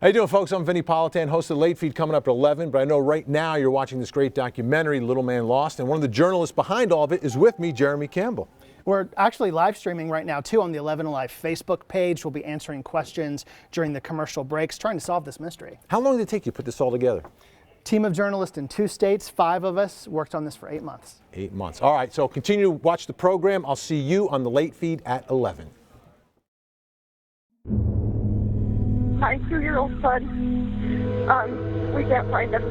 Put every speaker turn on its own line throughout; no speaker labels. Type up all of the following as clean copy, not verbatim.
How you doing, folks? I'm Vinny Politan, host of the Late Feed, coming up at 11. But I know right now you're watching this great documentary, Little Man Lost, and one of the journalists behind all of it is with me, Jeremy Campbell.
We're actually live streaming right now, too, on the 11 Alive Facebook page. We'll be answering questions during the commercial breaks, trying to solve this mystery.
How long did it take you to put this all together?
Team of journalists in 2 states, 5 of us, worked on this for 8 months.
8 months. All right, so continue to watch the program. I'll see you on the Late Feed at 11.
My 2-year-old son, we can't find him.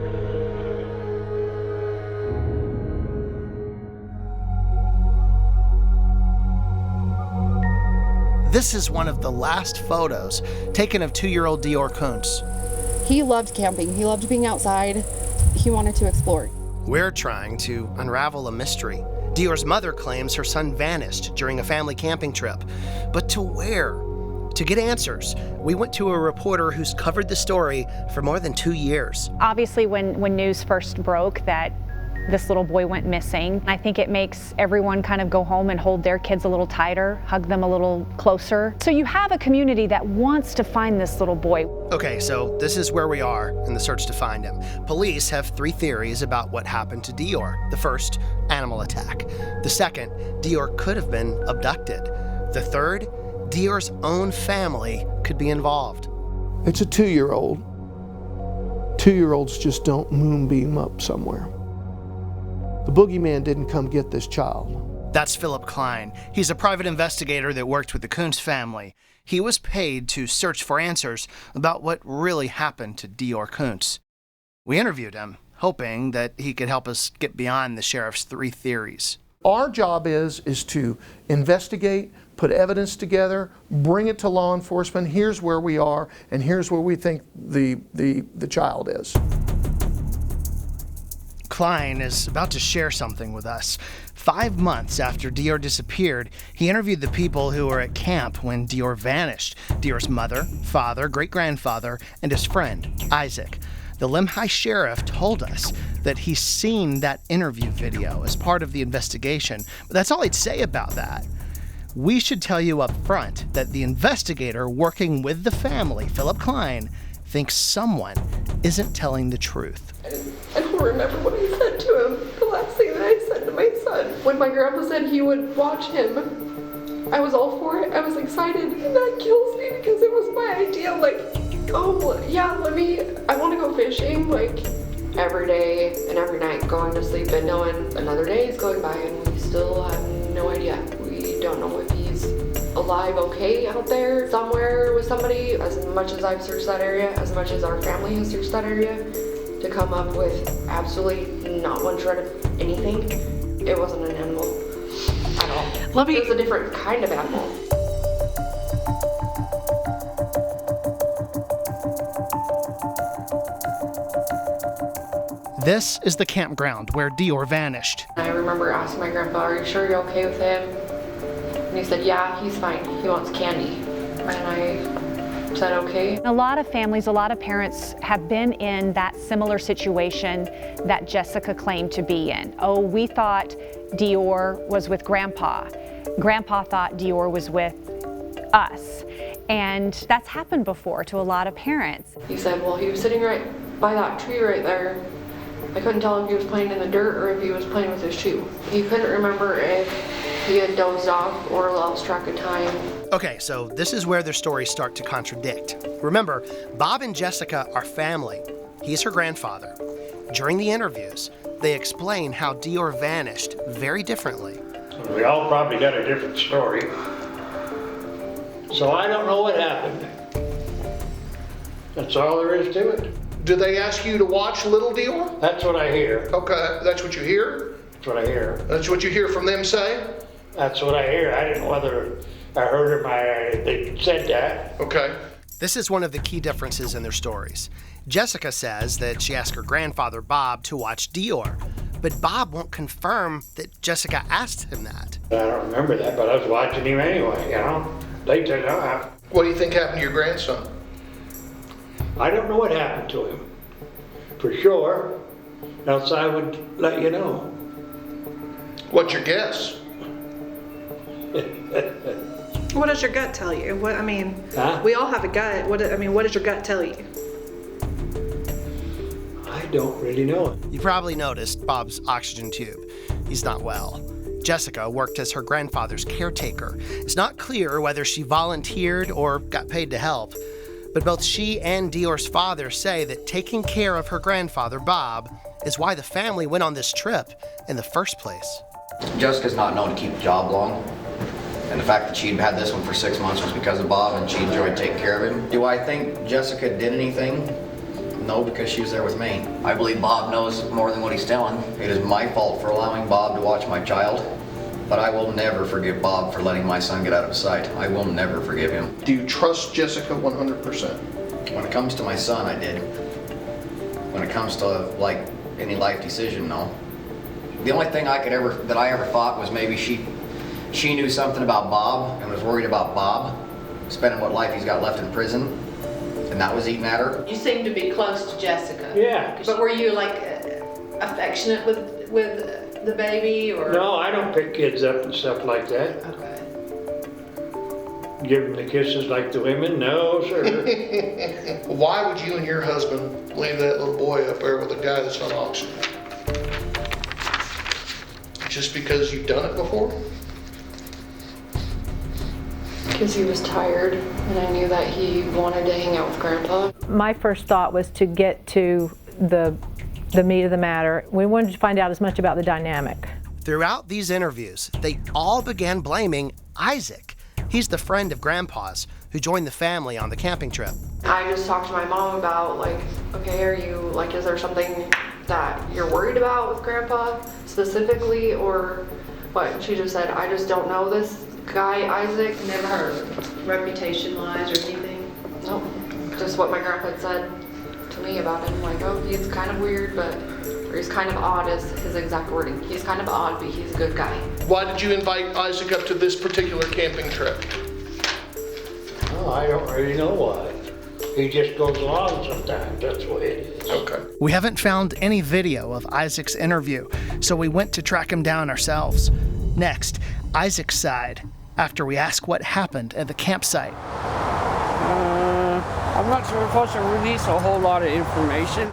This is one of the last photos taken of 2-year-old DeOrr Kunz.
He loved camping. He loved being outside. He wanted to explore.
We're trying to unravel a mystery. DeOrr's mother claims her son vanished during a family camping trip. But to where? To get answers, we went to a reporter who's covered the story for more than 2 years.
Obviously, when news first broke that this little boy went missing, I think it makes everyone kind of go home and hold their kids a little tighter, hug them a little closer. So you have a community that wants to find this little boy.
Okay, so this is where we are in the search to find him. Police have 3 theories about what happened to DeOrr. The first, animal attack. The second, DeOrr could have been abducted. The third, DeOrr's own family could be involved.
It's a 2-year-old. 2-year-olds just don't moonbeam up somewhere. The boogeyman didn't come get this child.
That's Philip Klein. He's a private investigator that worked with the Kunz family. He was paid to search for answers about what really happened to DeOrr Kunz. We interviewed him, hoping that he could help us get beyond the sheriff's 3 theories.
Our job is to investigate, put evidence together, bring it to law enforcement. Here's where we are, and here's where we think the child is.
Klein is about to share something with us. 5 months after DeOrr disappeared, he interviewed the people who were at camp when DeOrr vanished. DeOrr's mother, father, great-grandfather, and his friend, Isaac. The Lemhi sheriff told us that he's seen that interview video as part of the investigation, but that's all he'd say about that. We should tell you up front that the investigator working with the family, Philip Klein, thinks someone isn't telling the truth.
I don't remember what I said to him. The last thing that I said to my son, when my grandpa said he would watch him, I was all for it. I was excited, and that kills me because it was my idea. Like, oh yeah, I want to go fishing, like every day and every night, going to sleep and knowing another day is going by and we still have no idea. We don't know if he's alive, okay, out there somewhere with somebody. As much as I've searched that area, as much as our family has searched that area, to come up with absolutely not one shred of anything, it wasn't an animal at all. It was a different kind of animal.
This is the campground where DeOrr vanished.
I remember asking my grandpa, "Are you sure you're okay with him?" And he said, "Yeah, he's fine. He wants candy." And I said, "Okay."
A lot of families, a lot of parents have been in that similar situation that Jessica claimed to be in. Oh, we thought DeOrr was with Grandpa. Grandpa thought DeOrr was with us. And that's happened before to a lot of parents.
He said, "Well, he was sitting right by that tree right there. I couldn't tell if he was playing in the dirt or if he was playing with his shoe." He couldn't remember if he had dozed off or lost track of time.
Okay, so this is where their stories start to contradict. Remember, Bob and Jessica are family. He's her grandfather. During the interviews, they explain how DeOrr vanished very differently.
We all probably got a different story. So I don't know what happened. That's all there is to it.
Do they ask you to watch little DeOrr?
That's what I hear.
Okay, that's what you hear?
That's what I hear.
That's what you hear from them say?
That's what I hear. I didn't know whether I heard or they said that.
Okay.
This is one of the key differences in their stories. Jessica says that she asked her grandfather, Bob, to watch DeOrr, but Bob won't confirm that Jessica asked him that.
I don't remember that, but I was watching him anyway, you know. They said, "Oh,
What do you think happened to your grandson?
I don't know what happened to him, for sure, else I would let you know."
What's your guess?
What does your gut tell you?
Huh?
We all have a gut. What does your gut tell you?
don't really know him.
You probably noticed Bob's oxygen tube. He's not well. Jessica worked as her grandfather's caretaker. It's not clear whether she volunteered or got paid to help, but both she and DeOrr's father say that taking care of her grandfather, Bob, is why the family went on this trip in the first place.
Jessica's not known to keep a job long, and the fact that she'd had this one for 6 months was because of Bob, and she enjoyed taking care of him. Do I think Jessica did anything? No, because she was there with me. I believe Bob knows more than what he's telling. It is my fault for allowing Bob to watch my child, but I will never forgive Bob for letting my son get out of sight. I will never forgive him.
Do you trust Jessica 100%?
When it comes to my son, I did. When it comes to, like, any life decision, no. The only thing that I ever thought was maybe she knew something about Bob and was worried about Bob spending what life he's got left in prison, and that was eating at her.
You seem to be close to Jessica.
Yeah.
But were you like affectionate with the baby, or?
No, I don't pick kids up and stuff like that.
Okay.
Give them the kisses like the women? No, sir.
Why would you and your husband leave that little boy up there with a guy that's on oxygen? Just because you've done it before?
Because he was tired, and I knew that he wanted to hang out with Grandpa.
My first thought was to get to the meat of the matter. We wanted to find out as much about the dynamic.
Throughout these interviews, they all began blaming Isaac. He's the friend of Grandpa's who joined the family on the camping trip.
I just talked to my mom about, like, okay, is there something that you're worried about with Grandpa specifically, or what? And she just said, I just don't know this guy, Isaac.
Never heard of him. Reputation-wise or anything?
Nope. Just what my grandpa had said to me about him. Like, oh, he's kind of weird, or he's kind of odd is his exact wording. He's kind of odd, but he's a good guy.
Why did you invite Isaac up to this particular camping trip?
Oh, I don't really know why. He just goes along sometimes, that's the way it is.
Okay.
We haven't found any video of Isaac's interview, so we went to track him down ourselves. Next, Isaac's side, after we ask what happened at the campsite.
I'm not sure if I should release a whole lot of information.